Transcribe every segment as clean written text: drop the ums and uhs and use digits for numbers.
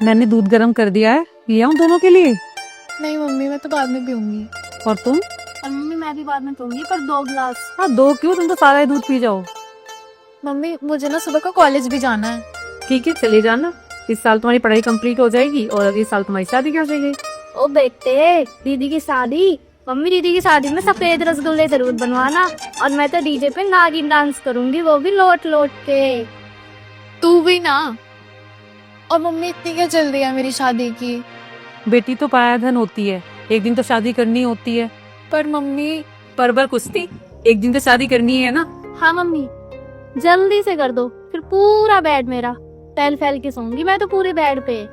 मैंने दूध गर्म कर दिया है, ले आऊं दोनों के लिए? नहीं मम्मी, मैं तो बाद में पीऊंगी। और तुम? और मम्मी मैं भी बाद में पीऊंगी, पर 2 गिलास। हाँ 2 क्यों, तुम तो सारा ही दूध पी जाओ। मम्मी मुझे ना सुबह को कॉलेज भी जाना है। ठीक है चले जाना, इस साल तुम्हारी पढ़ाई कंप्लीट हो जाएगी और अगले साल तुम्हारी शादी कर जाएगी। ओ बेटे, दीदी की शादी, मम्मी दीदी की शादी में सफेद रसगुल्ले जरूर बनवाना। और मैं तो डीजे पे नागिन डांस करूंगी, वो भी लोट लोट के। तू भी ना। और मम्मी इतनी क्या जल्दी है मेरी शादी की? बेटी तो पाया धन होती है, एक दिन तो शादी करनी होती है। पर मम्मी। परबर कुश्ती, एक दिन तो शादी करनी है ना। हाँ मम्मी, जल्दी से कर दो, फिर पूरा बेड मेरा फैल फैल के सोऊंगी मैं तो पूरे बेड पे।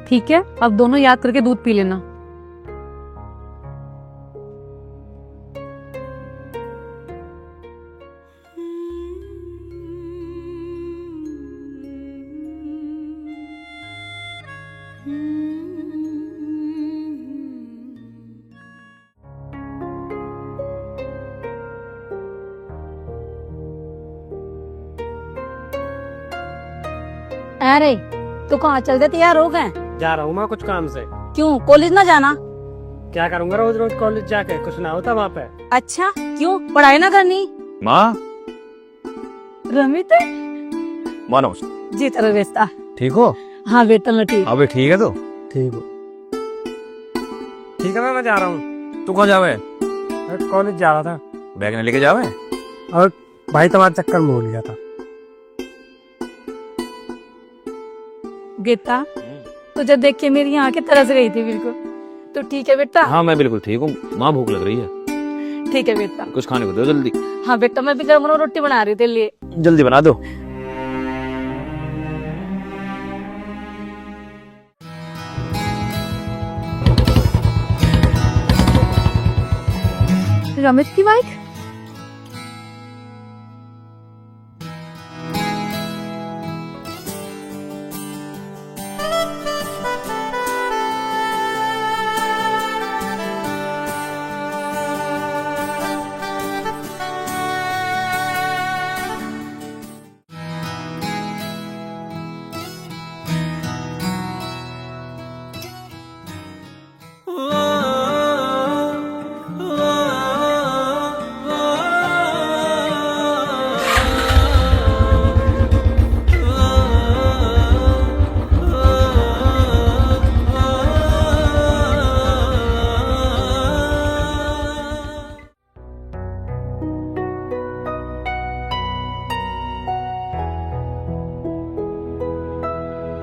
ठीक है, अब दोनों याद करके दूध पी लेना। अरे तू कहाँ चल दे, तैयार हो गए? जा रहा हूँ मैं कुछ काम से। क्यों, कॉलेज ना जाना? क्या करूंगा रोज रोज कॉलेज जाके, कुछ ना होता वहाँ पे। अच्छा क्यों, पढ़ाई ना करनी? माँ, रमित मानो जी तेरा रिश्ता। ठीक हो? हाँ बेटा मैं ठीक। अबे ठीक है तो ठीक हो? ठीक है मैं जा रहा हूँ। तू कहाँ जावे? मैं कॉलेज जा रहा था। बैग न लेके जावे? और भाई तुम्हारा चक्कर में भूल गया था। बेटा तुझे देख के मेरी आंखें तरस गई थी बिल्कुल। तो ठीक है बेटा? हाँ मैं बिल्कुल ठीक हूँ। माँ भूख लग रही है। ठीक है बेटा। कुछ खाने को दो जल्दी। हाँ बेटा, मैं भी गरम गरम रोटी बना रही थी, लिए। जल्दी बना दो। रमित की बाइक?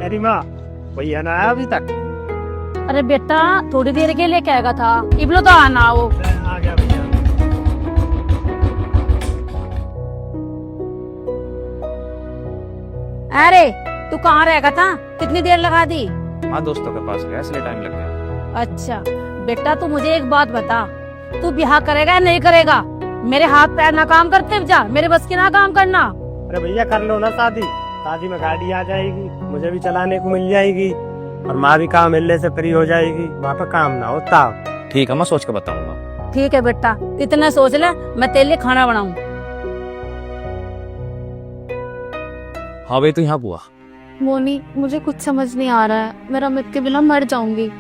अरे माँ, भैया ना आया अभी तक? अरे बेटा थोड़ी देर के लिए कहेगा था, इबलो तो आना वो। आ गया भैया। अरे तू कहाँ रहेगा था, कितनी देर लगा दी? माँ दोस्तों के पास गया इसलिए टाइम लग गया। अच्छा बेटा, तू मुझे एक बात बता, तू ब्याह करेगा या नहीं करेगा? मेरे हाथ पैर ना काम करते जा, मेरे बस की ना काम करना। अरे भैया कर लो ना शादी, शादी में गाड़ी आ जाएगी, मुझे भी चलाने को मिल जाएगी और माँ भी काम मिलने से फ्री हो जाएगी, वहाँ पे काम ना होता। ठीक है मैं सोच के बताऊंगा। ठीक है बेटा, इतना सोच ले, मैं तेरे लिए खाना बनाऊं। हाँ भाई, तू यहाँ बुआ। मोनी मुझे कुछ समझ नहीं आ रहा है, मैं रमित के बिना मर जाऊंगी।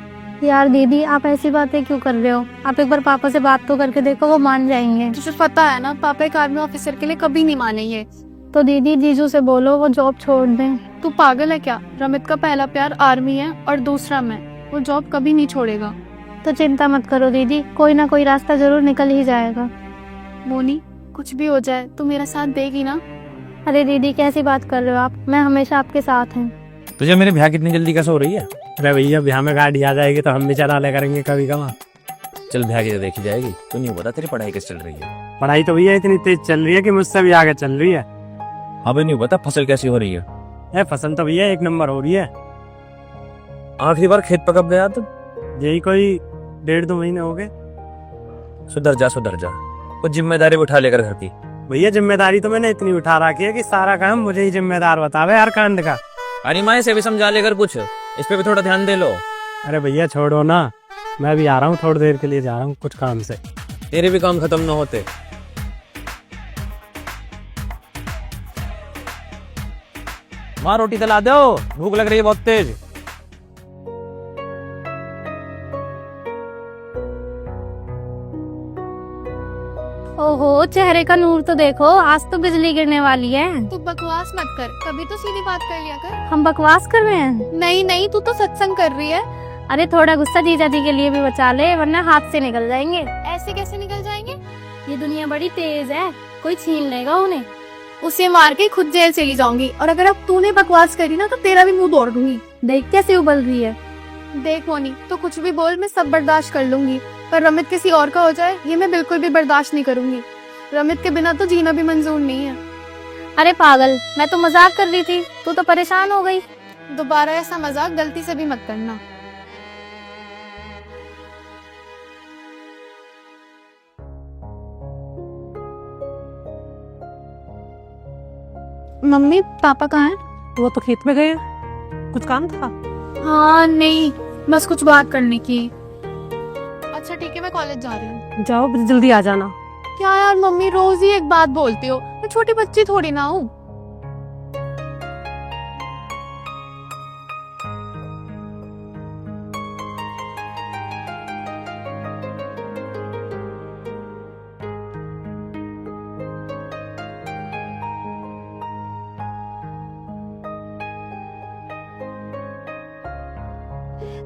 यार दीदी, आप ऐसी बातें क्यों कर रहे हो? आप एक बार पापा से बात तो करके देखो, वो मान जाएंगे। तुझे पता है ना, पापा एक आर्मी ऑफिसर के लिए कभी नहीं मानेंगे। तो दीदी जीजू से बोलो वो जॉब छोड़ दें। तू पागल है क्या? रमित का पहला प्यार आर्मी है और दूसरा मैं, वो जॉब कभी नहीं छोड़ेगा। तो चिंता मत करो दीदी, कोई ना कोई रास्ता जरूर निकल ही जाएगा। मोनी कुछ भी हो जाए तू मेरा साथ देगी ना? अरे दीदी कैसी बात कर रहे हो आप, मैं हमेशा आपके साथ हूँ। तुझे मेरे ब्याह कितनी जल्दी कैसे हो रही है? अरे भैया ब्याह में गाड़ी आ जाएगी तो हम भी चला ले करेंगे कभी कभार। चल ब्याह की तो देखी जाएगी। तू नहीं बता तेरी पढ़ाई कैसे चल रही है? पढ़ाई तो भैया इतनी तेज चल रही है कि मुझसे भी आगे चल रही है। हाँ भाई, नहीं बता फसल कैसी हो रही है? फसल तो भैया 1 नंबर हो रही है। आखिरी बार खेत पर कब गया तू? यही कोई 1.5-2 महीने हो गए। सुधर जा सुधर जा, कुछ जिम्मेदारी उठा लेकर घर की। भैया जिम्मेदारी तो मैंने इतनी उठा रखी है कि सारा काम मुझे ही जिम्मेदार बतावे हर कांड का। अरे माँ से भी समझा लेकर कुछ, इस पे भी थोड़ा ध्यान दे लो। अरे भैया छोड़ो ना, मैं भी आ रहा हूँ, थोड़ी देर के लिए जा रहा हूँ कुछ काम से। तेरे भी काम खत्म ना होते। माँ रोटी खिला दो, भूख लग रही है बहुत तेज। ओहो, चेहरे का नूर तो देखो, आज तो बिजली गिरने वाली है। तू बकवास मत कर, कभी तो सीधी बात कर लिया कर। हम बकवास कर रहे हैं? नहीं नहीं, तू तो सत्संग कर रही है। अरे थोड़ा गुस्सा जीजा जी के लिए भी बचा ले, वरना हाथ से निकल जाएंगे। ऐसे कैसे निकल जाएंगे? ये दुनिया बड़ी तेज है, कोई छीन लेगा उन्हें। उसे मार के खुद जेल चली जाऊंगी, और अगर अब तूने बकवास करी ना तो तेरा भी मुंह तोड़ दूंगी। देख कैसे उबल रही है। देख मोनी, तो कुछ भी बोल, मैं सब बर्दाश्त कर लूंगी, पर रमित किसी और का हो जाए ये मैं बिल्कुल भी बर्दाश्त नहीं करूंगी। रमित के बिना तो जीना भी मंजूर नहीं है। अरे पागल, मैं तो मजाक कर रही थी, तू तो परेशान हो गई। दोबारा ऐसा मजाक गलती से भी मत करना। मम्मी, पापा कहाँ हैं? वो तो खेत में गए, कुछ काम था। हाँ नहीं, बस कुछ बात करने की। अच्छा ठीक है, मैं कॉलेज जा रही हूँ। जाओ, जल्दी आ जाना। क्या यार मम्मी, रोज ही एक बात बोलती हो, मैं छोटी बच्ची थोड़ी ना हूँ।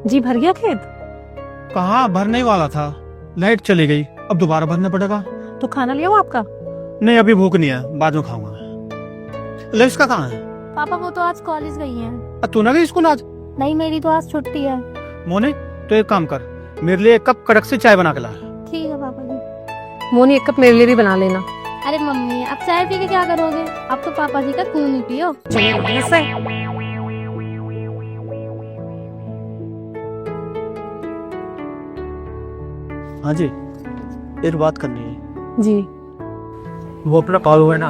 जी भर गया खेत? कहाँ, भरने वाला था, लाइट चली गई, अब दोबारा भरना पड़ेगा। तो खाना लिया वो आपका? नहीं, अभी भूख नहीं है, बाद में खाऊंगा। लविश का कहाँ है? पापा वो तो आज कॉलेज गई हैं। तू ना गई स्कूल आज? नहीं, मेरी तो आज छुट्टी है। मोने, तो एक काम कर, मेरे लिए एक कप कड़क से चाय बना के ला। ठीक है पापा जी। मोनी, एक कप मेरे लिए भी बना लेना। अरे मम्मी, अब चाय पी के क्या करोगे? अब तो पापा जी का खून ही पियो। हाँ जी, एक बात करनी है जी। वो अपना कालू है ना,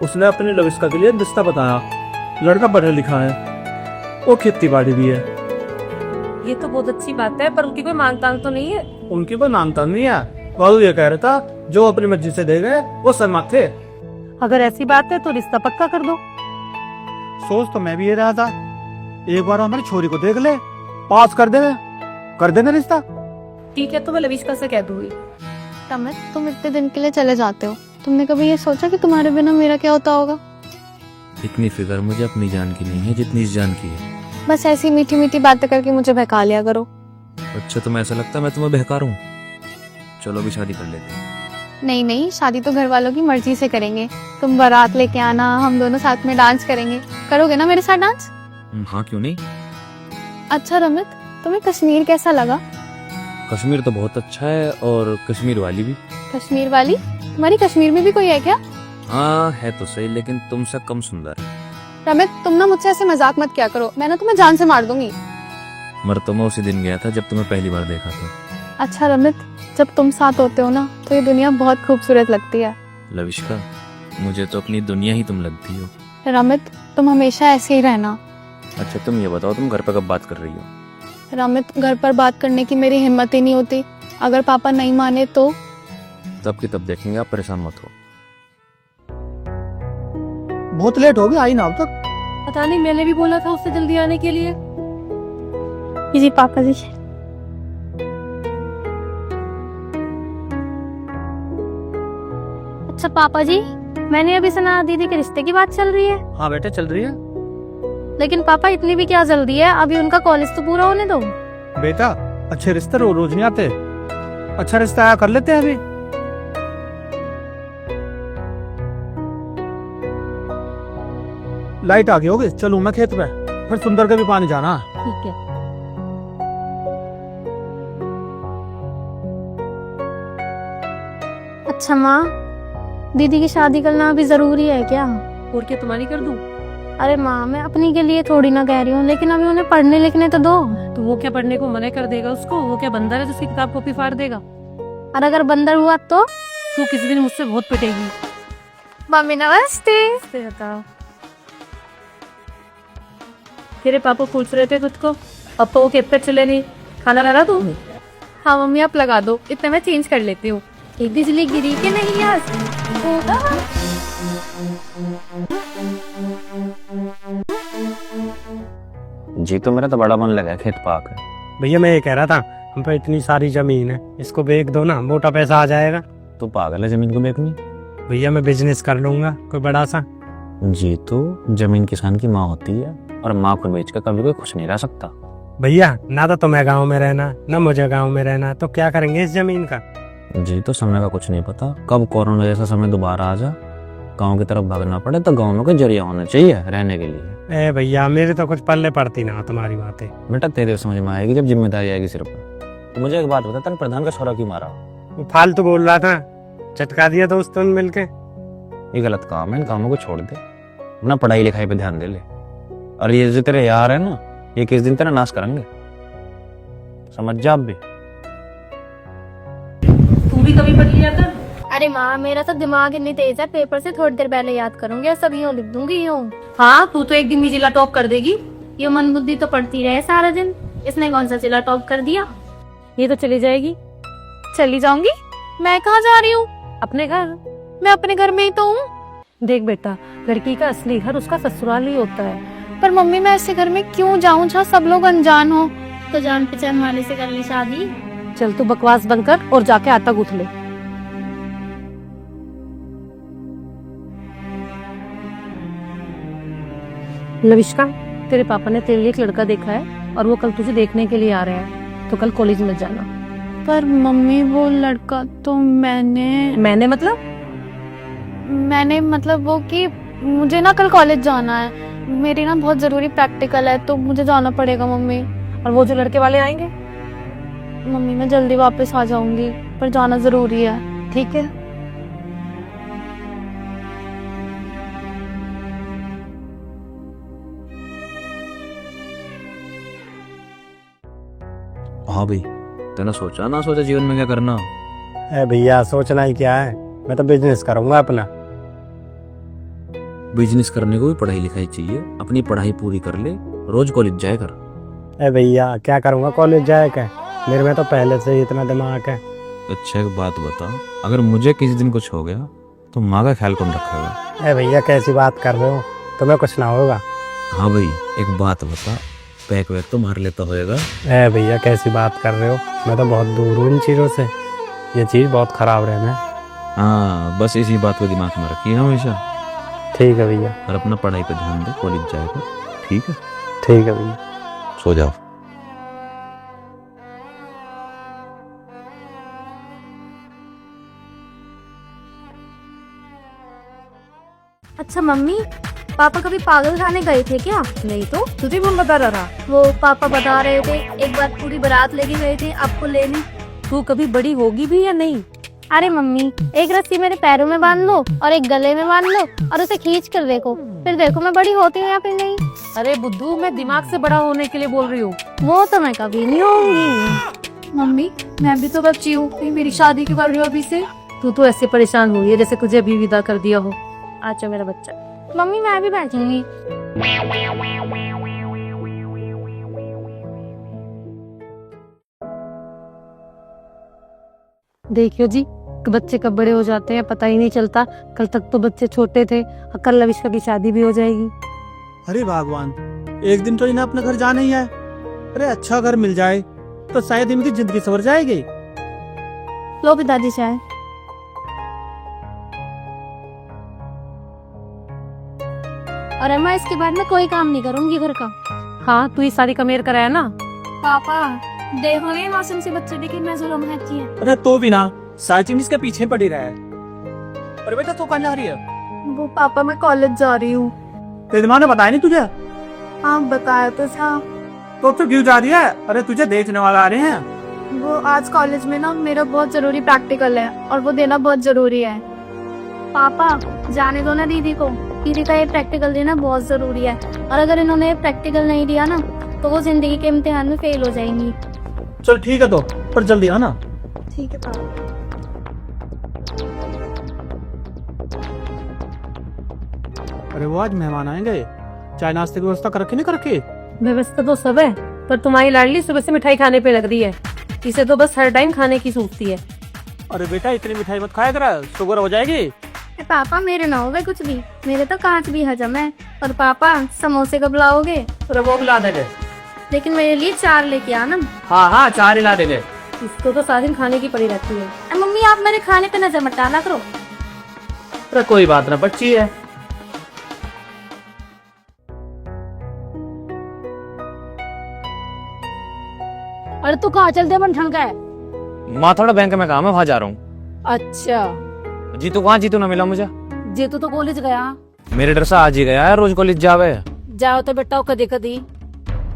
उसने अपने लविष्का के लिए रिश्ता बताया। लड़का पढ़ा लिखा है, वो खेती बाड़ी भी है। ये तो बहुत अच्छी बात है, पर उनकी कोई मांग तो नहीं है। उनकी कोई मांगता नहीं है। कालू ये कह रहा था, जो अपनी मर्जी से दे गए वो सहमत थे। अगर ऐसी बात है तो रिश्ता पक्का कर दो। सोच तो मैं भी ये रहा था, एक बार हमारी छोरी को देख ले, पास कर देना रिश्ता। ठीक है, तो मैं लविष्का से कह दूंगी। रमित, तुम इतने दिन के लिए चले जाते हो, तुमने कभी ये सोचा कि तुम्हारे बिना मेरा क्या होता होगा? इतनी फिक्र मुझे अपनी जान की नहीं है जितनी इस जान की है। बस ऐसी मीठी मीठी बातें करके मुझे बहका लिया करो। अच्छा, तुम्हें ऐसा लगता है मैं तुम्हें बहका रहा हूँ? चलो अभी शादी कर लेते हैं। नहीं नहीं, शादी तो घर वालों की मर्जी से करेंगे। तुम बारात लेके आना, हम दोनों साथ में डांस करेंगे। करोगे ना मेरे साथ डांस? हाँ, क्यों नहीं। अच्छा रमित, तुम्हें कश्मीर कैसा लगा? कश्मीर तो बहुत अच्छा है, और कश्मीर वाली भी। कश्मीर वाली? तुम्हारी कश्मीर में भी कोई है क्या? हाँ है तो सही, लेकिन तुमसे कम सुंदर है। रमित, तुम ना मुझसे ऐसे मजाक मत किया करो, मैं ना तुम्हें जान से मार दूंगी। मर तो मैं उसी दिन गया था जब तुम्हें पहली बार देखा था। अच्छा रमित, जब तुम साथ होते हो ना तो ये दुनिया बहुत खूबसूरत लगती है। लविष्का, मुझे तो अपनी दुनिया ही तुम लगती हो। रमित, तुम हमेशा ऐसे ही रहना। अच्छा तुम ये बताओ, तुम घर पे कब बात कर रही हो? रमित, घर पर बात करने की मेरी हिम्मत ही नहीं होती, अगर पापा नहीं माने तो? तब की तब देखेंगे, आप परेशान मत हो। बहुत लेट हो गया, आई ना अब तक। पता नहीं, मैंने भी बोला था उससे जल्दी आने के लिए। जी पापा जी। अच्छा पापा जी, मैंने अभी सुना दीदी के रिश्ते की बात चल रही है। हाँ बेटे, चल रही है। लेकिन पापा इतनी भी क्या जल्दी है, अभी उनका कॉलेज तो पूरा होने दो। बेटा, अच्छे रिश्ते रोज नहीं आते, अच्छा रिश्ता आया कर लेते हैं अभी। लाइट आ गई होगी, चलूं मैं खेत में, फिर सुंदर के भी पानी जाना। ठीक है। अच्छा माँ, दीदी की शादी करना अभी जरूरी है क्या? और क्या, तुम्हारी कर दूं? अरे माँ, मैं अपनी के लिए थोड़ी ना कह रही हूँ, लेकिन अभी उन्हें पढ़ने लिखने तो दो। तो वो क्या पढ़ने को मना कर देगा उसको? वो क्या बंदर है जिसकी किताब कॉपी फाड़ देगा? और अगर बंदर हुआ तो? तू किसी दिन मुझसे बहुत पिटेगी। मम्मी नमस्ते। बताओ, तेरे पापा पूछ रहे थे खुद को, पापा वो खेत पे चले नहीं, खाना ला रहा तू? हाँ मम्मी, आप लगा दो, इतने में चेंज कर लेती हूँ। बिजली गिरी के नहीं आज? जी तो मेरा तो बड़ा मन लगा है, खेत पाक है। भैया मैं ये कह रहा था, हम पे इतनी सारी जमीन है, इसको बेच दो ना, मोटा पैसा आ जाएगा। तो पागल है जमीन को बेचनी? भैया मैं बिजनेस कर लूंगा कोई बड़ा सा। जी तो जमीन किसान की माँ होती है, और माँ को बेच कर कभी कोई खुश नहीं रह सकता। भैया ना तो तुम्हें गाँव में रहना, ना मुझे गाँव में रहना, तो क्या करेंगे इस जमीन का? जी तो समय का कुछ नहीं पता, कब कोरोना जैसा समय दोबारा आ जा, गाँव की तरफ भागना पड़े, तो गाँव में कोई जरिया होना चाहिए रहने के लिए। ए भैया मेरे तो कुछ पल्ले पड़ती ना तुम्हारी बातें। बेटा तेरे समझ में आएगी जब जिम्मेदारी आएगी सिर पर। तो मुझे एक बात बता, तेरे प्रधान का छोरा क्यों मारा? वो फालतू बोल रहा था, चटका दिया दोस्तों ने मिलके। ये गलत काम है, इन कामों को छोड़ दे, अपना पढ़ाई लिखाई पे ध्यान दे ले। और ये जो तेरे यार है ना, ये किस दिन तेरा नाश करेंगे, समझ जा। अब भी तू भी कभी पढ़ लिया कर। अरे माँ, मेरा तो दिमाग इतनी तेज है, पेपर से थोड़ी देर पहले याद करूंगी और सब यूं लिख दूंगी यूं। हाँ तू तो एक दिन भी जिला टॉप कर देगी। ये मन बुद्धि तो पढ़ती रहे सारा दिन, इसने कौन सा जिला टॉप कर दिया। ये तो चली जाएगी। चली जाऊंगी? मैं कहाँ जा रही हूँ? अपने घर। मैं अपने घर में ही तो हूँ। देख बेटा, लड़की का असली घर उसका ससुराल ही होता है। पर मम्मी मैं ऐसे घर में क्यों जाऊँ जहाँ सब लोग अनजान हो? तो जान पहचान वाले से कर ली शादी। चल तू बकवास बंद कर और जाके आटा गूंथ ले। लविष्का, तेरे पापा ने तेरे लिए एक लड़का देखा है और वो कल तुझे देखने के लिए आ रहे हैं, तो कल कॉलेज में जाना। पर मम्मी वो लड़का तो मैंने मतलब वो कि मुझे ना कल कॉलेज जाना है, मेरी ना बहुत जरूरी प्रैक्टिकल है, तो मुझे जाना पड़ेगा मम्मी। और वो जो लड़के वाले आएंगे? मम्मी मैं जल्दी वापस आ जाऊंगी, पर जाना जरूरी है। ठीक है। हाँ भाई, तूने सोचा ना सोचा जीवन में क्या करना? ए भैया सोचना ही क्या है, मैं तो बिजनेस करूंगा अपना। बिजनेस करने को भी पढ़ाई लिखाई चाहिए, अपनी पढ़ाई पूरी कर ले, रोज कॉलेज जाया कर। ए भैया क्या करूंगा कॉलेज जाए के, मेरे में तो पहले से ही इतना दिमाग है। अच्छा एक बात बता, अगर मुझे किसी दिन कुछ हो गया तो माँ का ख्याल कौन रखेगा? ए भैया कैसी बात कर रहे हो, तुम्हें कुछ ना होगा। हाँ भाई एक बात बता, पैक वैक तो मार लेता होएगा? ए भैया कैसी बात कर रहे हो, मैं तो बहुत दूर हूँ इन चीजों से, ये चीज बहुत खराब रहना है। हाँ बस इसी बात को दिमाग में रखिए हमेशा। ठीक है भैया। और अपना पढ़ाई पे ध्यान दे, कॉलेज जाएगा। ठीक है? ठीक है भैया। सो जाओ। अच्छा मम्मी, पापा कभी पागल खाने गए थे क्या? नहीं तो तुझे कौन बता रहा? वो पापा बता रहे थे एक बार पूरी बारात लेके गए थे आपको लेने। तू कभी बड़ी होगी भी या नहीं? अरे मम्मी, एक रस्सी मेरे पैरों में बांध लो और एक गले में बांध लो और उसे खींच कर देखो, फिर देखो मैं बड़ी होती हूँ या फिर नहीं। अरे बुद्धू, मैं दिमाग से बड़ा होने के लिए बोल रही हूँ। वो तो मैं कभी नहीं होंगी। मम्मी मैं भी तो बच्ची हूँ, मेरी शादी क्यों कर रही हो अभी से? तू तो ऐसे परेशान हुई है जैसे तुझे अभी विदा कर दिया हो। अच्छा मेरा बच्चा। मम्मी मैं भी बैठूंगी। देखियो जी, बच्चे कब बड़े हो जाते हैं पता ही नहीं चलता। कल तक तो बच्चे छोटे थे, और कल लविष्का की शादी भी हो जाएगी। अरे भगवान, एक दिन तो इन्हें अपने घर जाना ही है। अरे अच्छा घर मिल जाए तो शायद इनकी जिंदगी सवर जाएगी। लो पिताजी चाय। और अम्मा इसके बाद मैं कोई काम नहीं करूंगी घर का। हाँ तू इस शादी का मेर कराया ना। पापा देखो ये मासूम से बच्चे देखिए मैं जुल्म करती है। अरे तो भी ना, साचिन इसके पीछे पड़ी रहा है। अरे बेटा तू कहाँ जा रही है? वो पापा मैं कॉलेज जा रही हूँ। तेरी माँ ने बताया नहीं तुझे? हाँ बताया तो था। तो क्यों जा रही है? अरे तुझे देखने वाले आ रहे हैं। वो आज कॉलेज में ना मेरा बहुत जरूरी प्रैक्टिकल है और वो देना बहुत जरूरी है। पापा जाने दो ना दीदी को, दीदी का ये प्रैक्टिकल देना बहुत जरूरी है, और अगर इन्होंने ये प्रैक्टिकल नहीं दिया ना तो वो जिंदगी के इम्तिहान में फेल हो जाएंगी। चल ठीक है तो, पर जल्दी आना। ठीक है पापा। अरे वो आज मेहमान आएंगे, चाय नाश्ते की व्यवस्था कर रखी नहीं कर रखी? व्यवस्था तो सब है, पर तुम्हारी लाडली सुबह से मिठाई खाने पे लग रही है। इसे तो बस हर टाइम खाने की सूझती है। अरे बेटा इतनी मिठाई मत खाया कर, शुगर हो जाएगी। पापा मेरे ना होगे कुछ भी, मेरे तो कांच भी हजम है। और पापा समोसे कब लाओगे? अरे वो भी ला देंगे। लेकिन मेरे लिए 4 लेके आना। हाँ हाँ 4 ही ला देंगे। इसको तो सारा दिन खाने की पड़ी रहती है। मम्मी आप मेरे खाने पे नजर मत डाला करो। अरे कोई बात ना, बच्ची है। अरे तू कहाँ चल दे मन ठन का है? माँ थोड़ा बैंक में काम है, वहां जा रहा हूँ। अच्छा जीतू कहाँ? जीतू ना मिला मुझे। जेतू तो कॉलेज गया। मेरे डर से आज ही गया है, रोज कॉलेज जावे। जाओ तो बेटा कदी कदी।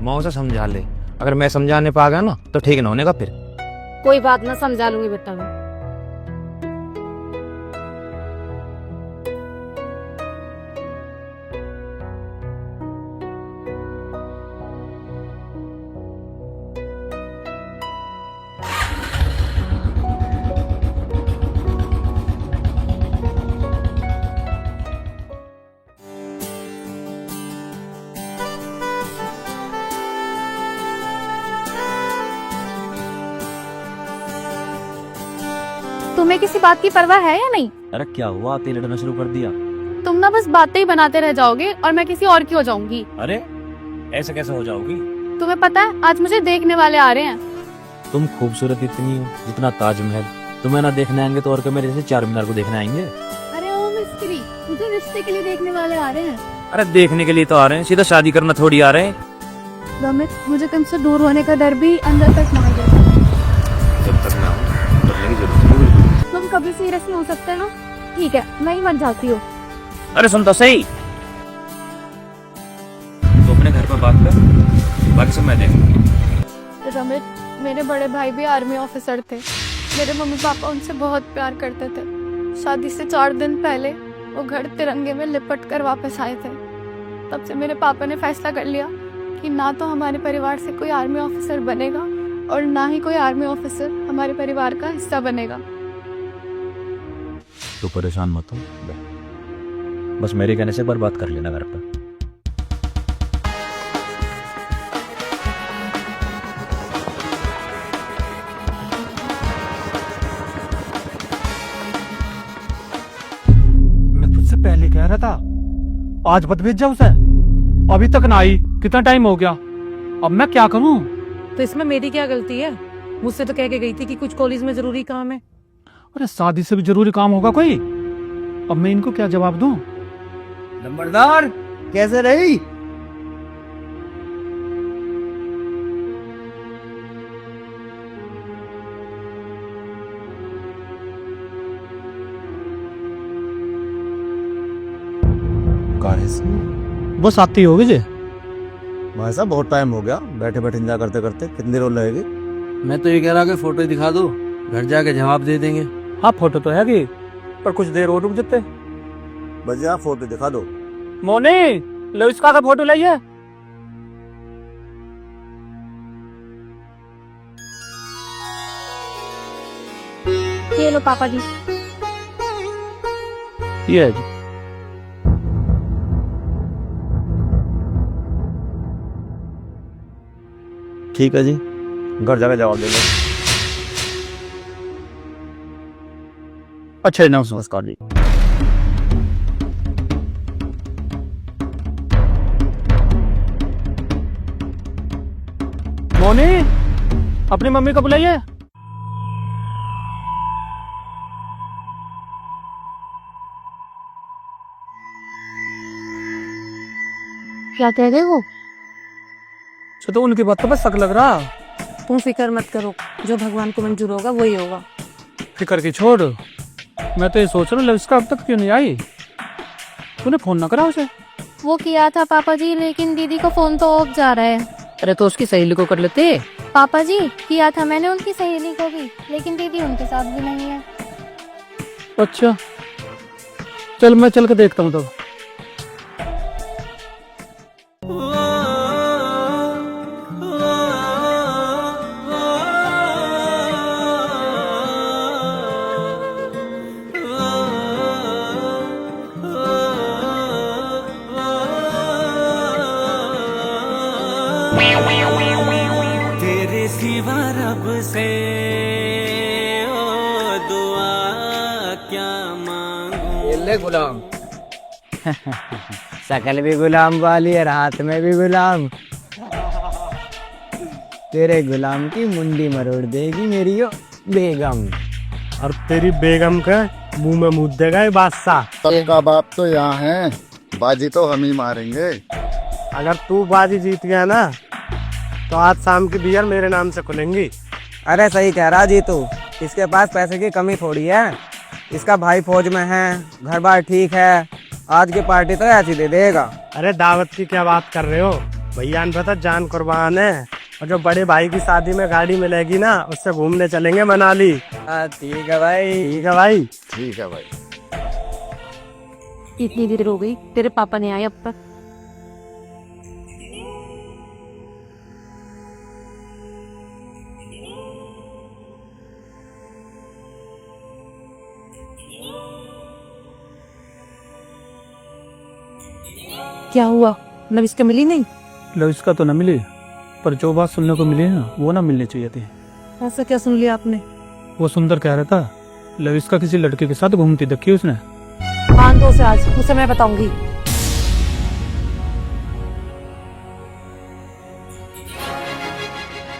माँ उसे समझा ले, अगर मैं समझाने पा गया ना तो ठीक ना होने का फिर। कोई बात ना, समझा लूंगी बेटा मैं। तुम्हें किसी बात की परवाह है या नहीं? अरे क्या हुआ, आप लड़ना शुरू कर दिया? तुम ना बस बातें ही बनाते रह जाओगे और मैं किसी और की हो जाऊंगी। अरे ऐसे कैसे हो जाओगी? तुम्हें पता है आज मुझे देखने वाले आ रहे हैं। तुम खूबसूरत इतनी हो जितना ताजमहल। तुम्हें ना देखने आएंगे तो और क्या मेरे जैसे 4 मीनार को देखने आएंगे? अरे ओ मिस्त्री, मुझे रिश्ते के लिए देखने वाले आ रहे हैं। अरे देखने के लिए तो आ रहे हैं, सीधा शादी करना थोड़ी आ रहे हैं। रमित, मुझे तुमसे दूर होने का डर भी अंदर तक मार देता है। जब तक मैं आऊं, डरने की जरूरत नहीं। तुम कभी सीरियस नहीं हो सकते ना? ठीक है, मैं ही बन जाती हूँ। अरे सुन तो सही, तो अपने घर पर बात कर, बाकी सब मैं देखूंगी। रमित, मेरे बड़े भाई भी आर्मी ऑफिसर थे। मेरे मम्मी पापा उनसे बहुत प्यार करते थे। शादी से 4 दिन पहले वो घर तिरंगे में लिपट कर वापस आए थे। तब से मेरे पापा ने फैसला कर लिया कि ना तो हमारे परिवार से कोई आर्मी ऑफिसर बनेगा और ना ही कोई आर्मी ऑफिसर हमारे परिवार का हिस्सा बनेगा। तू परेशान मत हो, बस मेरे कहने से एक बार बात कर लेना घर पर। मैं तुझसे पहले कह रहा था आज मत भेज जा उसे, अभी तक ना आई। कितना टाइम हो गया, अब मैं क्या करूं? तो इसमें मेरी क्या गलती है? मुझसे तो कह के गई थी कि कुछ कॉलेज में जरूरी काम है। अरे शादी से भी जरूरी काम होगा कोई, अब मैं इनको क्या जवाब दूं? नंबरदार कैसे रही? बस आती होगी जी। भाई साहब बहुत टाइम हो गया, बैठे बैठे इंतजार करते करते। कितनी देर और लगेगी? मैं तो ये कह रहा कि फोटो ही दिखा दो, घर जाके जवाब दे देंगे। हाँ फोटो तो है कि, पर कुछ देर और रुक जाते। भैया फोटो दिखा दो। मोनी, लो इसका का फोटो लाइए। ये लो पापा जी। ये है जी। ठीक है जी, घर जाके जवाब दे दो। अच्छा जी, नमस्कार जी। मोनी, अपनी मम्मी को बुलाइए। क्या कह गए वो? तो उनकी बात तो बस शक लग रहा। तुम फिक्र मत करो, जो भगवान को मंजूर होगा वही होगा। फिक्र की छोड़, मैं तो ये सोच रहा हूँ लविस्का अब तक क्यों नहीं आई? तूने फोन ना करा उसे? वो किया था पापा जी, लेकिन दीदी को फोन तो ऑफ जा रहा है। अरे तो उसकी सहेली को कर लेते। पापा जी, किया था मैंने उनकी सहेली को भी, लेकिन दीदी उनके साथ भी नहीं है। अच्छा चल, मैं चल के देखता हूँ तब। तेरे सिवा रब से ओ दुआ क्या मांगू, ये ले गुलाम। शकल भी गुलाम वाली और हाथ में भी गुलाम। तेरे गुलाम की मुंडी मरोड़ देगी मेरी यो बेगम। और तेरी बेगम का मुंह में मुद्द देगा ये बादशाह। सबका बाप तो यहाँ है, बाजी तो हम ही मारेंगे। अगर तू बाजी जीत गया ना तो आज शाम की बियर मेरे नाम से खुलेंगी। अरे सही कह रहा जी तू, इसके पास पैसे की कमी थोड़ी है। इसका भाई फौज में है, घर बार ठीक है, आज की पार्टी तो ऐसी दे देगा। अरे दावत की क्या बात कर रहे हो भैया, इन पता जान कुर्बान है। और जो बड़े भाई की शादी में गाड़ी मिलेगी ना उससे घूमने चलेंगे मनाली। ठीक है भाई, ठीक है भाई। ठीक है भाई। इतनी देर हो गई तेरे पापा ने आए अब तक। क्या हुआ, लविष्का मिली नहीं? लविष्का तो न मिली, पर जो बात सुनने को मिली ना वो ना मिलनी चाहिए थी। ऐसा क्या सुन लिया आपने? वो सुंदर कह रहा था लविष्का किसी लड़के के साथ घूमती देखी उसने। बांध दो उसे, आज उसे मैं बताऊंगी।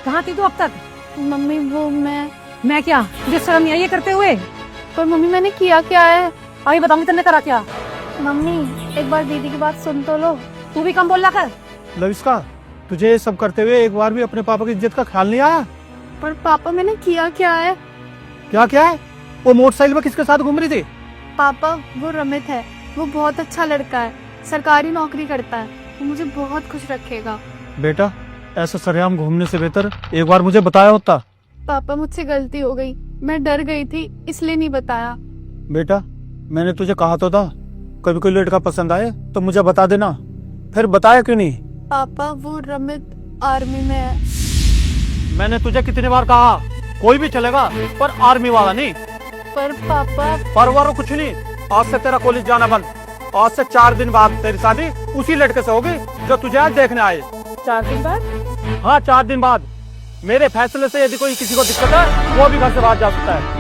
कहाँ थी तू अब तक? मम्मी वो मैं क्या, तुझे शर्म नहीं आई ये करते हुए? पर मम्मी मैंने किया क्या है? अभी बताऊंगी तुमने करा क्या। मम्मी एक बार दीदी की बात सुन तो लो। तू भी कम बोलना कर। लविष्का, तुझे ये सब करते हुए एक बार भी अपने पापा की इज्जत का ख्याल नहीं आया? पर पापा मैंने किया क्या है? क्या क्या है? वो मोटरसाइकिल में किसके साथ घूम रही थी? पापा वो रमित है, वो बहुत अच्छा लड़का है, सरकारी नौकरी करता है, वो मुझे बहुत खुश रखेगा। बेटा, ऐसा सरेआम घूमने से बेहतर एक बार मुझे बताया होता। पापा मुझसे गलती हो गई, मैं डर गई थी इसलिए नहीं बताया। बेटा, मैंने तुझे कहा तो था कभी कोई लड़का पसंद आए तो मुझे बता देना, फिर बताया क्यों नहीं? पापा वो रमित आर्मी में है। मैंने तुझे कितनी बार कहा कोई भी चलेगा पर आर्मी वाला नहीं। पर पापा परवारो कुछ नहीं, आज से तेरा कॉलेज जाना बंद। आज से 4 दिन बाद तेरी शादी उसी लड़के से होगी जो तुझे आज देखने आए। 4 दिन बाद? हाँ, 4 दिन बाद। मेरे फैसले से यदि कोई किसी को दिक्कत है वो भी घर से बाहर जा सकता है।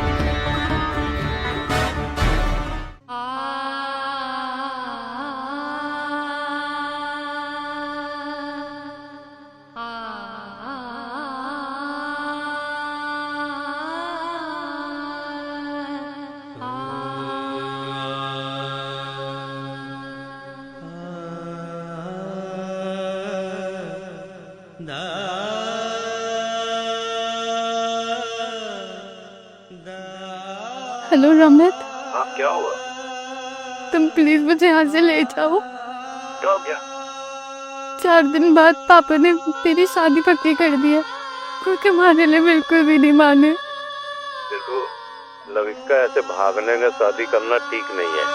हेलो रमित। हाँ, क्या हुआ? तुम प्लीज मुझे यहाँ से ले जाओ। क्या हो गया? 4 दिन बाद पापा ने तेरी शादी पक्की कर दी है, क्योंकि हमारे लिए बिल्कुल भी नहीं माने। देखो, लविष्का ऐसे भागने में शादी करना ठीक नहीं है।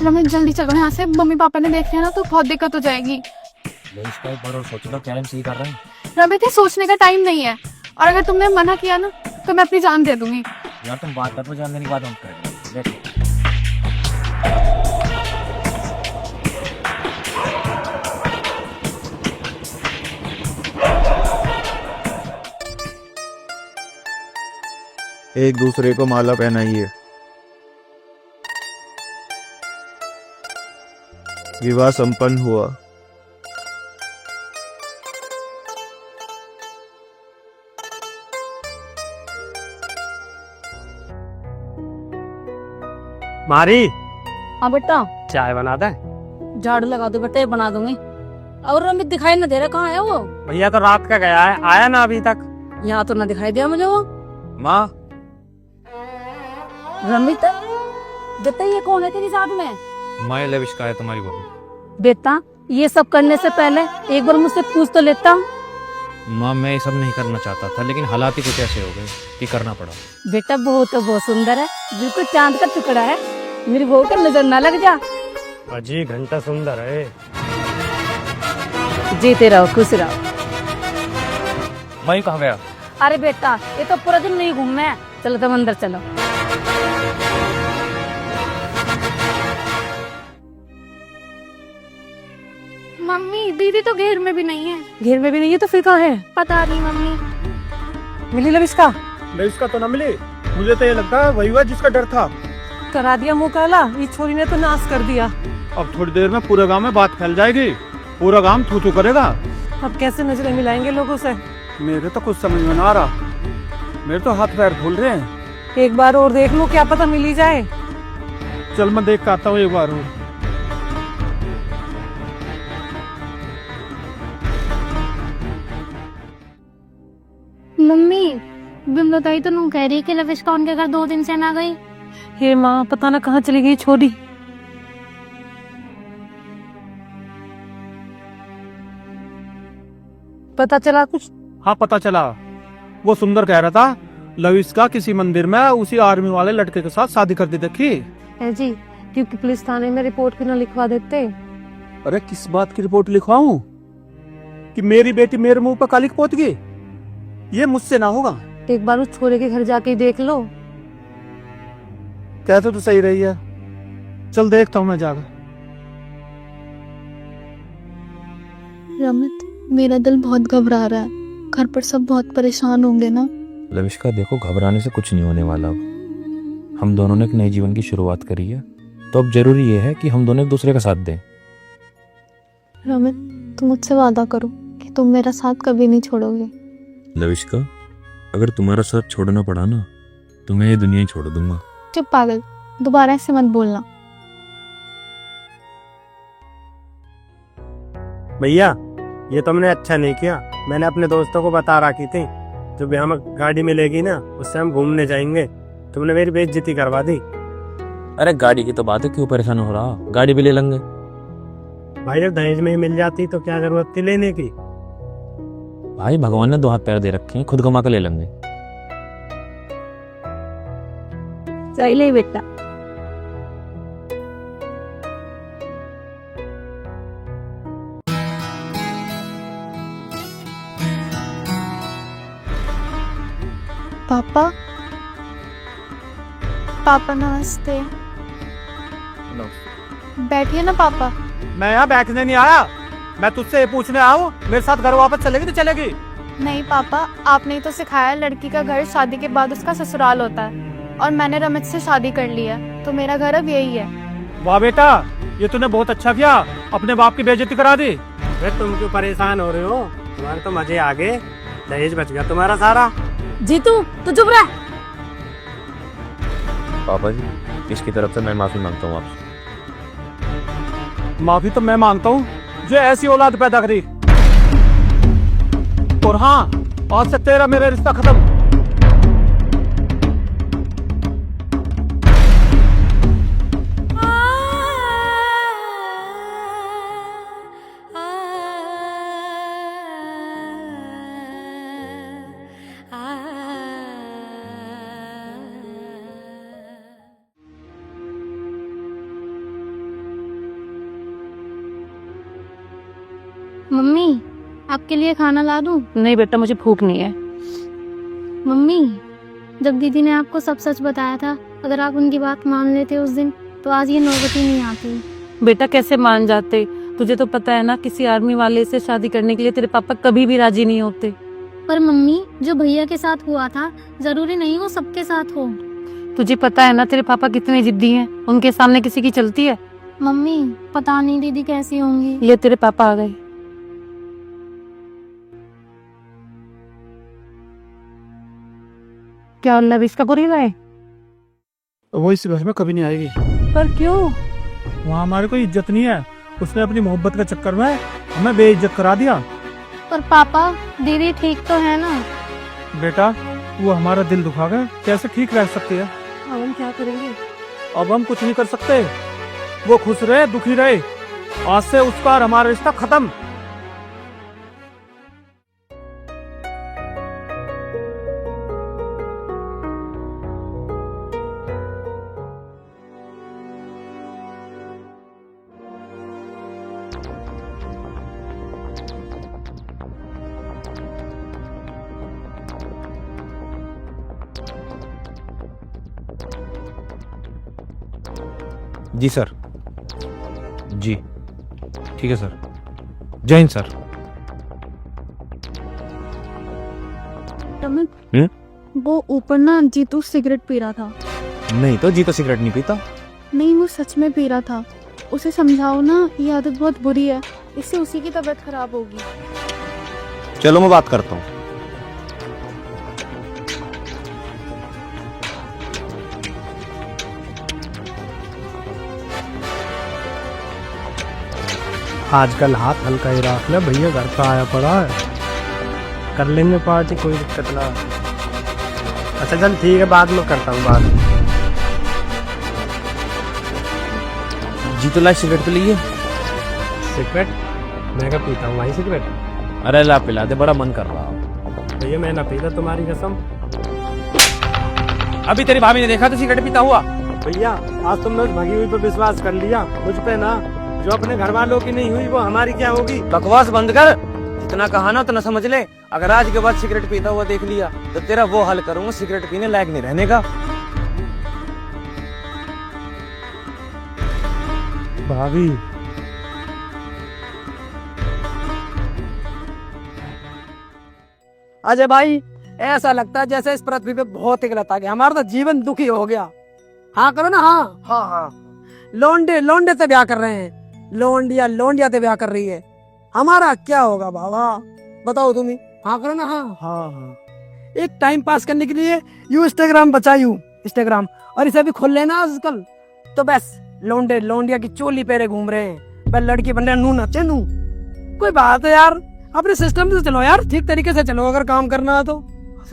रमेश जल्दी चलो यहाँ से, मम्मी पापा ने देख लिया ना तो बहुत दिक्कत हो जाएगी। रमित ये सोचने का टाइम नहीं है, और अगर तुमने मना किया ना तो मैं अपनी जान दे दूंगी। यार तुम बात कर, जान देने की बात हम करेंगे। एक दूसरे को माला पहनाइए। विवाह संपन्न हुआ। मारी हाँ बेटा, चाय बना दे। झाड़ू लगा दो बेटा, ये बना दूंगी। और रमित दिखाई न दे रहा, कहाँ है वो? भैया तो रात का गया है, आया ना अभी तक। यहाँ तो ना दिखाई दिया मुझे वो। माँ, रमित बेटा, ये कौन है तेरे साथ में? मैं लविष्का है, तुम्हारी बहू। बेटा, ये सब करने से पहले एक बार मुझसे पूछ तो लेता। माँ, मैं ये सब नहीं करना चाहता था, लेकिन हालात ही कुछ ऐसे हो गए कि करना पड़ा। बेटा, बहू तो बहुत सुंदर है, बिल्कुल चांद का टुकड़ा है। मेरी बहू का नजर ना लग जा। अजी घंटा सुंदर है। जीते रहो, खुश रहो। मैं कहाँ गया? अरे बेटा, ये तो पूरा दिन नहीं घूमे हैं। चलो तुम अंदर चलो। मम्मी, दीदी तो घेर में भी नहीं है। घेर में भी नहीं है तो फिर कहाँ है? पता नहीं मम्मी। मिली लविष्का? लविष्का तो ना मिली, मुझे तो ये लगता है वही हुआ जिसका डर था। करा दिया मुंह काला, ये छोरी ने तो नाश कर दिया। अब थोड़ी देर में पूरे गांव में बात फैल जाएगी, पूरा गांव थू थू करेगा। अब कैसे नजरें मिलाएंगे लोगों से? मेरे तो कुछ समझ में ना आ रहा, मेरे तो हाथ पैर फूल रहे हैं। एक बार और देख लो, क्या पता मिल ही जाए। चल मैं देख के आता हूँ एक बार और। मम्मी, बिमला ताई तो नू कह रही कि लविष्का उनके घर 2 दिन से ना गई। हे माँ, पता ना कहाँ चली गई छोरी। पता चला कुछ? हाँ पता चला, वो सुंदर कह रहा था लविष्का किसी मंदिर में उसी आर्मी वाले लड़के के साथ शादी कर दी देखी है जी, क्योंकि पुलिस थाने में रिपोर्ट क्यों ना लिखवा देते? अरे किस बात की रिपोर्ट लिखवाऊं कि मेरी बेटी मेरे मुंह पर कालिक पोत गई? ये मुझसे ना होगा। एक बार उस छोरे के घर जाके ही देख लो। कहते तो सही रही है, चल देखता हूँ मैं जाकर। रमित, मेरा दिल बहुत घबरा रहा है। घर पर सब बहुत परेशान होंगे ना। लविष्का देखो, घबराने से कुछ नहीं होने वाला। हम दोनों ने एक नए जीवन की शुरुआत करी है, तो अब जरूरी ये है कि हम दोनों एक दूसरे का साथ दें। रमित, तुम मुझसे वादा करो कि तुम मेरा साथ कभी नहीं छोड़ोगे। लविष्का, अगर तुम्हारा साथ छोड़ना पड़ा ना, तो मैं ये दुनिया ही छोड़ दूंगा। चुप पागल, दोबारा ऐसे मत बोलना। भैया, ये तुमने अच्छा नहीं किया। मैंने अपने दोस्तों को बता रखी थी, जो भी हमें गाड़ी मिलेगी ना उससे हम घूमने जाएंगे। तुमने मेरी बेइज्जती करवा दी। अरे गाड़ी की तो बात है, क्यों परेशान हो रहा? गाड़ी भी ले लेंगे। भाई जब दहेज में ही मिल जाती तो क्या जरूरत थी लेने की? भाई भगवान ने 2 हाथ पैर दे रखे हैं, खुद कमा कर ले लेंगे। सही बेटा। पापा, पापा नमस्ते। बैठिए ना पापा। मैं यहाँ बैठने नहीं आया, मैं तुझसे ये पूछने आया हूँ मेरे साथ घर वापस चलेगी तो चलेगी? नहीं पापा, आपने ही तो सिखाया लड़की का घर शादी के बाद उसका ससुराल होता है, और मैंने रमित से शादी कर ली है, तो मेरा घर अब यही है। वाह बेटा, ये तूने बहुत अच्छा किया, अपने बाप की बेइज्जती करा दी। अरे तुम क्यों परेशान हो रहे हो? तुम्हारे तो मजे आ गए, दहेज बच गया तुम्हारा सारा। जीतू, तू चुप रह। पापा जी, इसकी तरफ से मैं माफी मांगता हूँ आपसे। माफी तो मैं मांगता हूँ जो ऐसी औलाद पैदा करी। और हाँ, आज से तेरा मेरा रिश्ता खत्म। मम्मी, आपके लिए खाना ला दूं? नहीं बेटा, मुझे भूख नहीं है। मम्मी, जब दीदी ने आपको सब सच बताया था, अगर आप उनकी बात मान लेते उस दिन, तो आज ये नौबत ही नहीं आती। बेटा कैसे मान जाते? तुझे तो पता है ना, किसी आर्मी वाले से शादी करने के लिए तेरे पापा कभी भी राजी नहीं होते। पर मम्मी, जो भैया के साथ हुआ था, जरूरी नहीं वो सबके साथ हो। तुझे पता है ना तेरे पापा कितने जिद्दी हैं, उनके सामने किसी की चलती है? मम्मी पता नहीं दीदी कैसी होंगी। ये तेरे पापा आ गए। क्या लविश का बुरी रहे? वो इस घर में कभी नहीं आएगी। पर क्यों? वहाँ हमारे कोई इज्जत नहीं है। उसने अपनी मोहब्बत के चक्कर में हमें बेइज्जत करा दिया। पर पापा दीदी ठीक तो है ना? बेटा वो हमारा दिल दुखा गया, कैसे ठीक रह सकती है? अब हम क्या करेंगे? अब हम कुछ नहीं कर सकते। वो खुश रहे दुखी रहे, आज से उसका और हमारा रिश्ता खत्म। जी सर। जी ठीक है सर। जय हिंद सर। वो ऊपर ना जीतू सिगरेट पी रहा था। नहीं तो जी तो सिगरेट नहीं पीता। नहीं, वो सच में पी रहा था। उसे समझाओ ना, ये आदत बहुत बुरी है, इससे उसी की तबीयत खराब होगी। चलो मैं बात करता हूँ। आजकल हाथ हल्का ही रख ले भैया, घर का आया पड़ा है, कर लेंगे पार्टी, कोई दिक्कत ना। अच्छा चल ठीक है, बाद में करता हूँ बात। जी तो ला सिगरेट तो लीजिए। सिगरेट मैं क्या पीता हूँ भाई सिगरेट? अरे ला पिला दे, बड़ा मन कर रहा। भैया मैं ना पीता, तुम्हारी कसम। अभी तेरी भाभी ने देखा तो सिगरेट पीता हुआ। भैया आज तुमने उस भगी हुई पे विश्वास कर लिया, मुझ पे ना। जो अपने घर वालों की नहीं हुई वो हमारी क्या होगी? बकवास बंद कर। जितना कहा ना उतना समझ ले। अगर आज के बाद सिगरेट पीता हुआ देख लिया तो तेरा वो हाल करूंगा, सिगरेट पीने लायक नहीं रहने का। भाभी अजय भाई ऐसा लगता है जैसे इस पृथ्वी पे बहुत ही गलत आ गया, हमारा तो जीवन दुखी हो गया। हाँ करो ना। हाँ हाँ हाँ, लोंडे लोंडे से ब्याह कर रहे हैं, लोंडिया लोंडिया से ब्याह कर रही है, हमारा क्या होगा बाबा बताओ तुम ही। हाँ करो ना। हाँ हाँ हाँ, एक टाइम पास करने के लिए यू इंस्टाग्राम बचायू इंस्टाग्राम, और इसे भी खोल लेना आजकल तो बस लोंडे लोंडिया की चोली पहरे घूम रहे हैं। बस लड़की बन रहे नू नचे नू। कोई बात है यार, अपने सिस्टम से चलो यार, ठीक तरीके से चलो अगर काम करना है तो।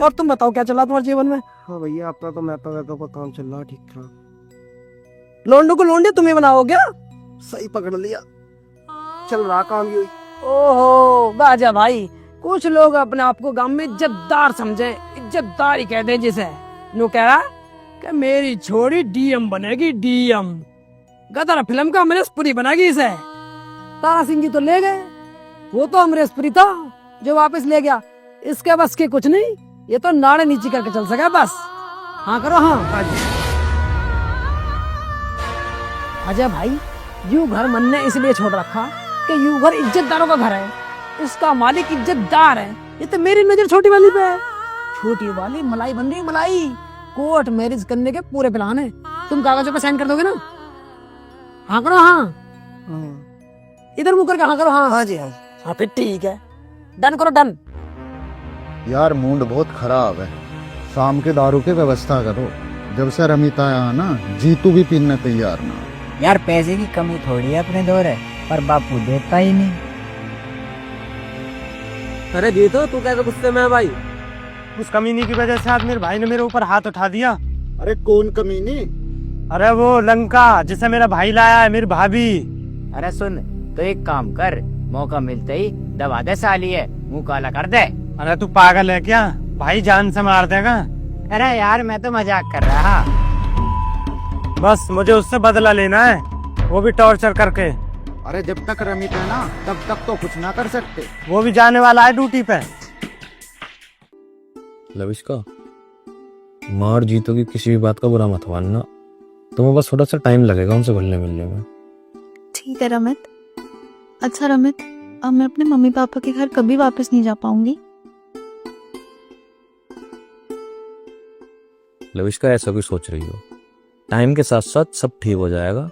और तुम बताओ क्या चला तुम्हारे जीवन में? हाँ भैया अपना तो मैं तो काम चल रहा ठीक था। लोंडो को लोंडे तुम्हें बनाओ क्या? सही पकड़ लिया, चल रहा काम यू। ओहो बाजा भाई, कुछ लोग अपने आप को गांव में इज्जतदार समझे, इज्जतदार ही कहते हैं जिसे। नो कह रहा कि मेरी छोरी डीएम बनेगी, डीएम। गदर फिल्म का अमरीशपुरी बनेगी इसे। तारा सिंह जी तो ले गए, वो तो अमरीशपुरी था जो वापस ले गया। इसके बस की कुछ नहीं, ये तो नाड़े नीचे करके चल सका बस। हाँ करो। हाँ अजय भाई, यू घर मन ने इसलिए छोड़ रखा कि यू घर इज्जतदारों का घर है, इसका मालिक इज्जतदार है। ये तो मेरी नजर छोटी वाली पे है। छोटी वाली मलाई बन रही, मलाई। कोर्ट मैरिज करने के पूरे प्लान है। तुम कागजों पे साइन कर दोगे ना? हाँ करो। हाँ इधर मुंह करके हाँ करो। हाँ हाँ जी हाँ। हाँ फिर ठीक है, डन करो डन। यार मूड बहुत खराब है, शाम के दारू की व्यवस्था करो। जब से रमिता यहाँ ना, जीतू भी पीने तैयार ना। यार पैसे की कमी थोड़ी है अपने दौर है, पर बापू देता ही नहीं। अरे जीतू तू कैसे गुस्से में है भाई? उस कमीनी की वजह से आज मेरे भाई ने मेरे ऊपर हाथ उठा दिया। अरे कौन कमीनी? अरे वो लंका जिसे मेरा भाई लाया है, मेरी भाभी। अरे सुन, तो एक काम कर, मौका मिलते ही दबा दे साली है, मुंह काला कर दे। अरे तू पागल है क्या? भाई जान से मार देगा। अरे यार मैं तो मजाक कर रहा। बस मुझे उससे बदला लेना है, वो भी टॉर्चर करके। अरे जब तक रमिता है ना तब तक तो कुछ ना कर सकते। वो भी जाने वाला है ड्यूटी पे। लविश का मार जीतो की किसी भी बात का बुरा मत मानना, तुम्हें बस थोड़ा सा टाइम लगेगा उनसे घुलने मिलने में। ठीक है रमित। अच्छा रमित, अब मैं अपने मम्मी पापा के घर कभी वापस नहीं जा पाऊंगी। लविश का ऐसा कोई सोच रही हो, टाइम के साथ साथ सब ठीक हो जाएगा।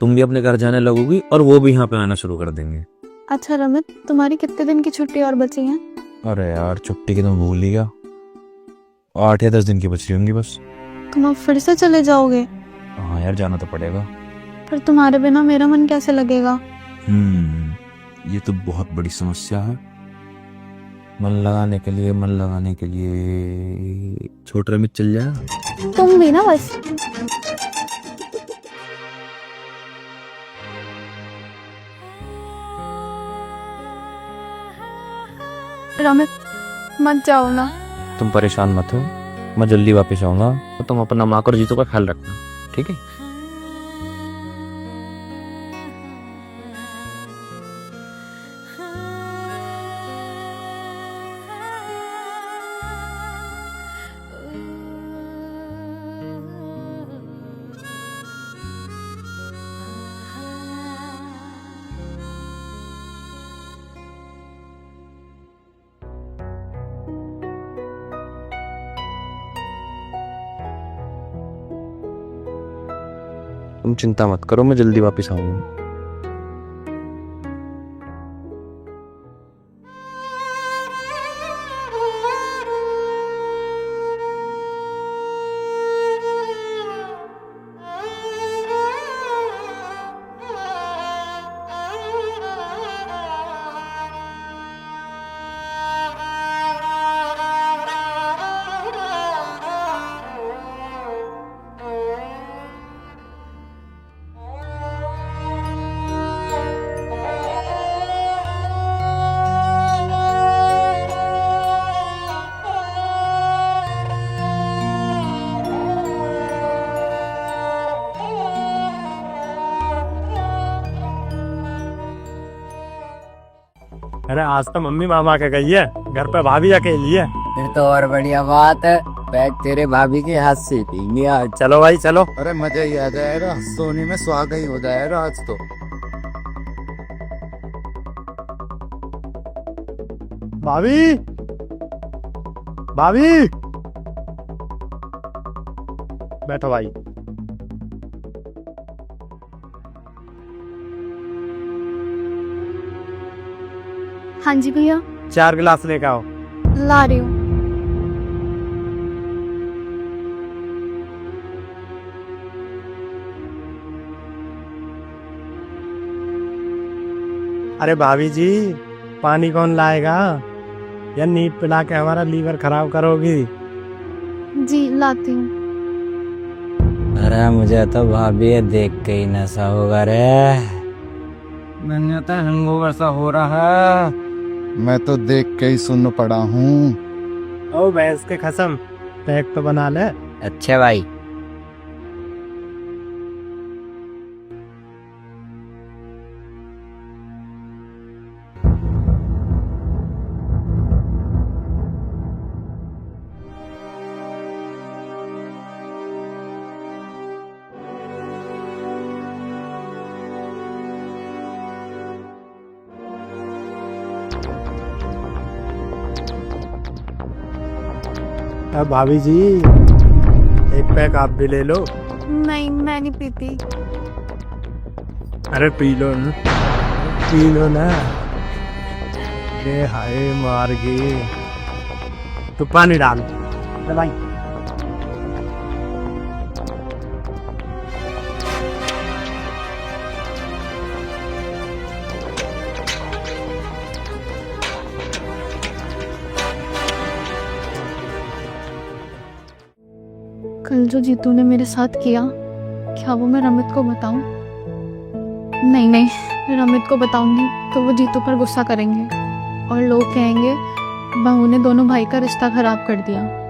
तुम भी अपने घर जाने लगोगी और वो भी यहाँ पे आना शुरू कर देंगे। अच्छा रमित, तुम्हारी कितने दिन की छुट्टी और बची है? अरे यार छुट्टी की तो भूल ही गया, 8 या 10 दिन की बची होंगी बस। तुम अब फिर से चले जाओगे? हाँ यार जाना तो पड़ेगा। पर तुम्हारे बिना मेरा मन कैसे लगेगा? ये तो बहुत बड़ी समस्या है। मन लगाने के लिए छोटे रमित चल जाए। तुम भी ना बस। रमित मत जाओ ना। तुम परेशान मत हो, मैं जल्दी वापस आऊंगा, तो तुम अपना माँ और जीतू का ख्याल रखना, ठीक है? तुम चिंता मत करो, मैं जल्दी वापस आऊंगा। अरे आज तो मम्मी मामा के गई है, घर पे भाभी अकेली है। फिर तो और बढ़िया बात है, बैग तेरे भाभी के हाथ से पीनी आज। चलो भाई चलो। अरे मजा ही आ जाएगा, सोनी में सुहागा ही हो जाएगा आज तो। भाभी भाभी बैठो भाई। हाँ जी भैया। 4 गिलास लेके आओ। ला रही हूँ। अरे भाभी जी पानी कौन लाएगा, या नीट पिला के हमारा लीवर खराब करोगी? जी लाती हूँ। अरे मुझे तो भाभी देख के ही नशा होगा रे। मैंने तो हैंगओवर सा हो रहा है। मैं तो देख के ही सुन पड़ा हूँ। ओ भैंस के कसम, पैक तो बना ले। अच्छा भाई। अब भाभी जी एक पैक आप भी ले लो। नहीं मैं नहीं पीती। अरे पी लो ना, पी लो ना। अरे हाय मार गई। तो पानी डाल भाई। कल जो जीतू ने मेरे साथ किया, क्या वो मैं रमित को बताऊं? नहीं नहीं, रमित को बताऊंगी तो वो जीतू पर गुस्सा करेंगे और लोग कहेंगे बहू ने दोनों भाई का रिश्ता खराब कर दिया।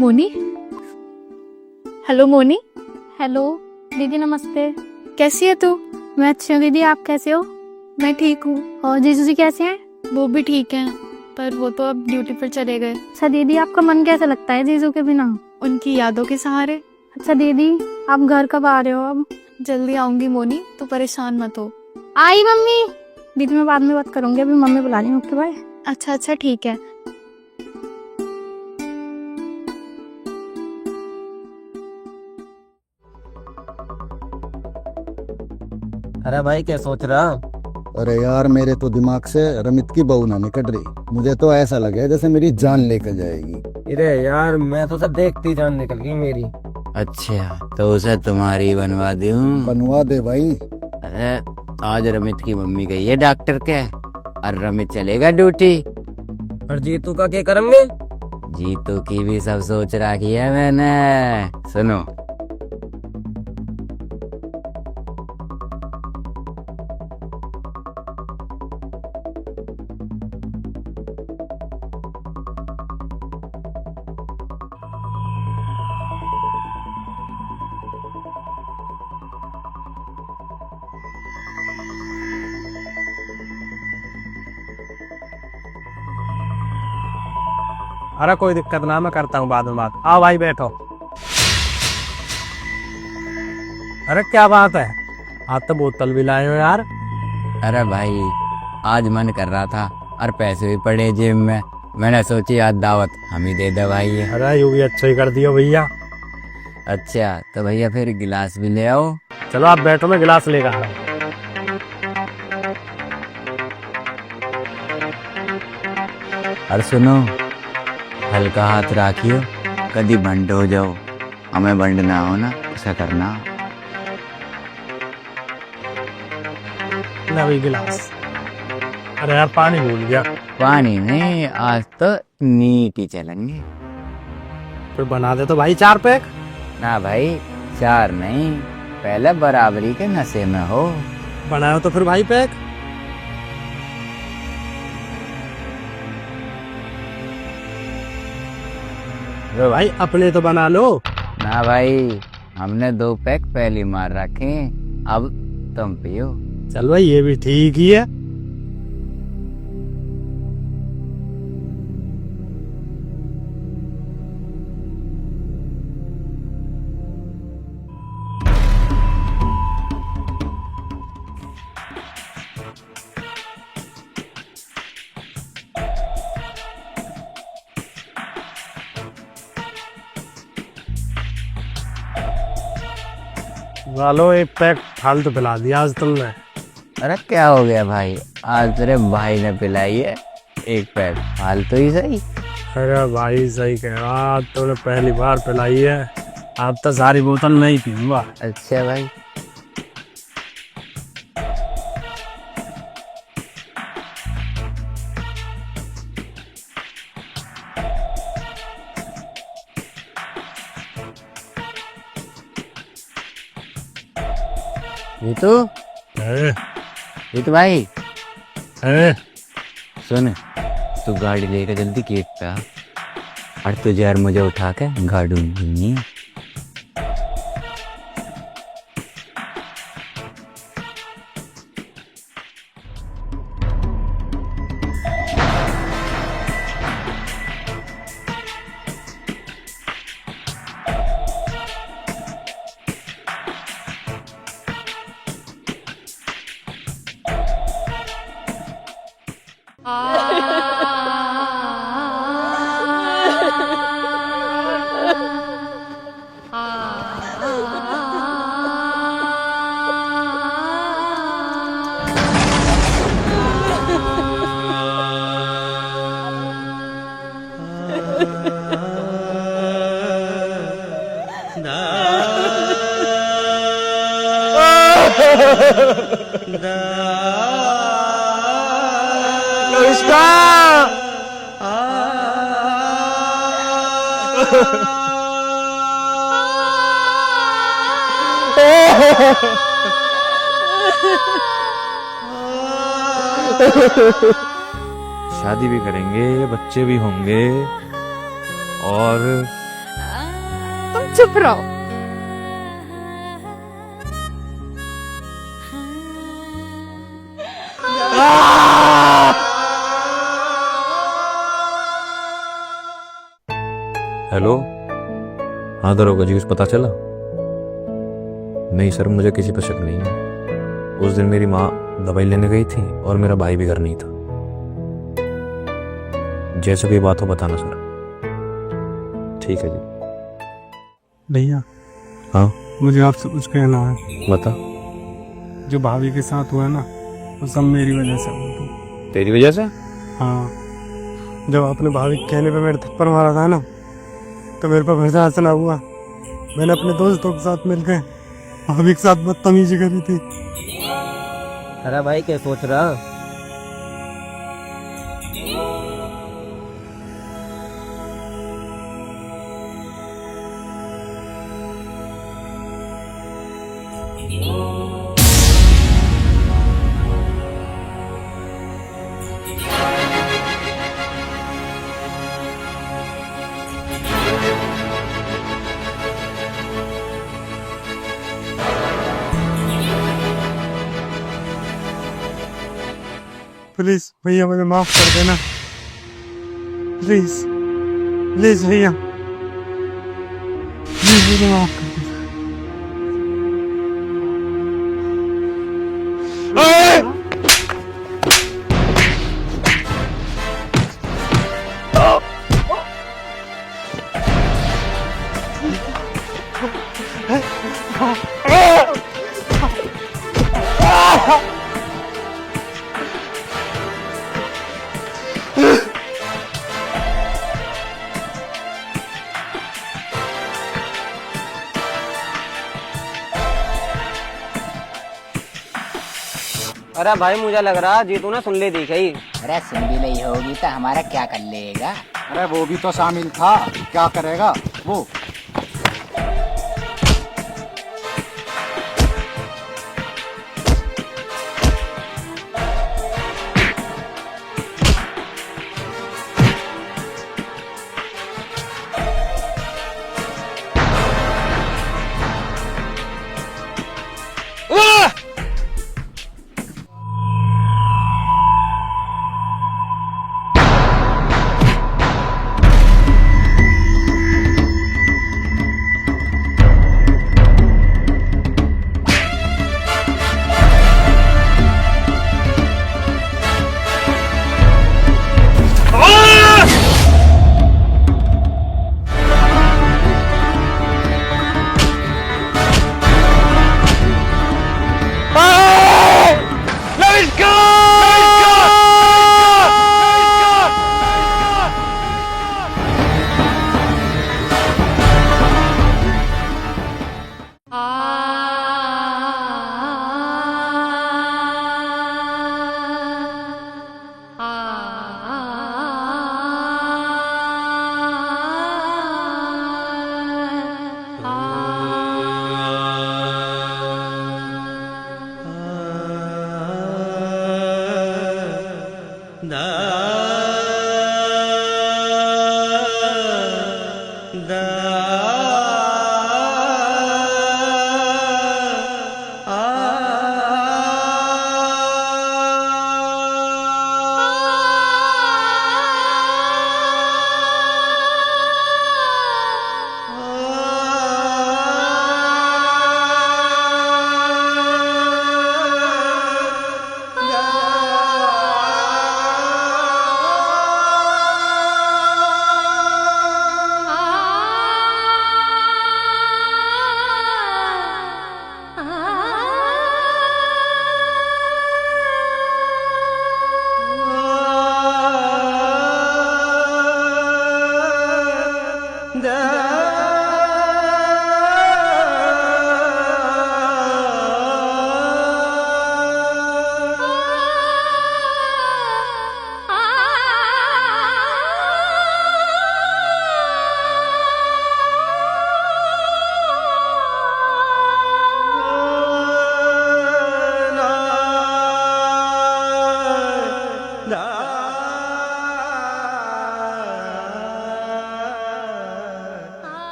मोनी। हेलो मोनी। हेलो दीदी नमस्ते। कैसी है तू? मैं अच्छी हूँ दीदी, आप कैसे हो? मैं ठीक हूँ। और जीजू जी कैसे हैं? वो भी ठीक हैं, पर वो तो अब ड्यूटी पर चले गए। अच्छा दीदी आपका मन कैसा लगता है जीजू के बिना? उनकी यादों के सहारे। अच्छा दीदी, आप घर कब आ रहे हो अब? जल्दी आऊंगी मोनी, तू परेशान मत हो। आई मम्मी। दीदी मैं बाद में बात करूंगी, अभी मम्मी बुला रही हूँ। Okay bye. अच्छा अच्छा ठीक है। अरे भाई क्या सोच रहा? अरे यार मेरे तो दिमाग से रमित की बहू ना निकल रही, मुझे तो ऐसा लगे जैसे मेरी जान लेकर जाएगी। अरे यार मैं तो सब देखती जान निकल गई मेरी। अच्छा तो उसे तुम्हारी बनवा दूं? बनवा दे भाई। अरे आज रमित की मम्मी गई है डॉक्टर के और रमित चलेगा ड्यूटी। और जीतू का क्या करेंगे? जीतू की भी सब सोच रखी है मैंने। सुनो, अरे कोई दिक्कत ना, मैं करता हूँ बाद में बात। आओ भाई बैठो। अरे क्या बात है, आप तो बोतल भी लाए हो यार। अरे भाई आज मन कर रहा था और पैसे भी पड़े जेब में, मैंने सोची आज दावत हम ही दे दे भाई। अरे यूं भी अच्छा ही कर दियो भैया। अच्छा तो भैया फिर गिलास भी ले आओ। चलो आप बैठो, मैं गिलास लेकर आ रहा हूँ। और सुनो, हल्का हाथ राखियो, कभी बंड हो जाओ, हमें बंड ना हो ना, ऐसा करना। ना भी गिलास। अरे यार पानी भूल गया। पानी नहीं, आज तो नीट ही चलेंगे। फिर बना दे तो भाई 4 पैक। ना भाई 4 नहीं, पहले बराबरी के नशे में हो। बनाओ तो फिर भाई पैक। अरे भाई अपने तो बना लो। ना भाई हमने 2 पैक पहले मार रखे, अब तुम पियो। चल भाई ये भी ठीक ही है। वालो एक पैक फालतू पिला दिया आज तुमने। अरे क्या हो गया भाई, आज तेरे भाई ने पिलाई है 1 पैक फालतू ही सही। अरे भाई सही कह रहा, तुमने पहली बार पिलाई है, अब तो सारी बोतल मैं ही पीऊंगा। अच्छा भाई जीतू, जीतू भाई सुन, तू गाड़ी लेकर जल्दी गेट पे आ और तुझे यार मुझे उठा के गाड़ी में। शादी भी करेंगे, बच्चे भी होंगे और तुम चुप रहो। हेलो, हाँ दरोगा जी कुछ पता चला? नहीं सर, मुझे किसी पर शक नहीं है। उस दिन मेरी माँ दवाई लेने गई थी और मेरा भाई भी घर नहीं था। जैसे कोई बात हो बताना सर। ठीक है जी। भैया, हाँ मुझे आपसे कुछ कहना है। बता। जो भाभी के साथ हुआ ना, वो सब मेरी वजह से हुआ। तेरी वजह से? हाँ, जब आपने भाभी के कहने पे मेरे थप्पड़ मारा था ना, तो मेरे पर भरोसा हंसना हुआ। मैंने अपने दोस्तों के साथ मिलकर भाभी के साथ बदतमीजी करी थी। अरे भाई क्या सोच रहा? प्लीज भैया, मुझे माफ कर देना। प्लीज प्लीज भैया, प्लीज मुझे माफ कर देना। अरे भाई मुझे लग रहा जीतू ने सुन ली थी कहीं। अरे सुन भी नहीं होगी तो हमारा क्या कर लेगा? अरे वो भी तो शामिल था, क्या करेगा वो?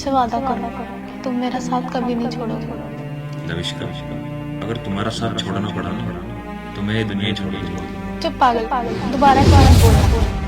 मुझसे वादा करो कि तुम मेरा साथ कभी नहीं छोड़ोगे। लविष्का, अगर तुम्हारा साथ छोड़ना पड़ा तो मैं ये दुनिया छोड़ दूंगा। चुप पागल, दोबारा क्या मत बोलना।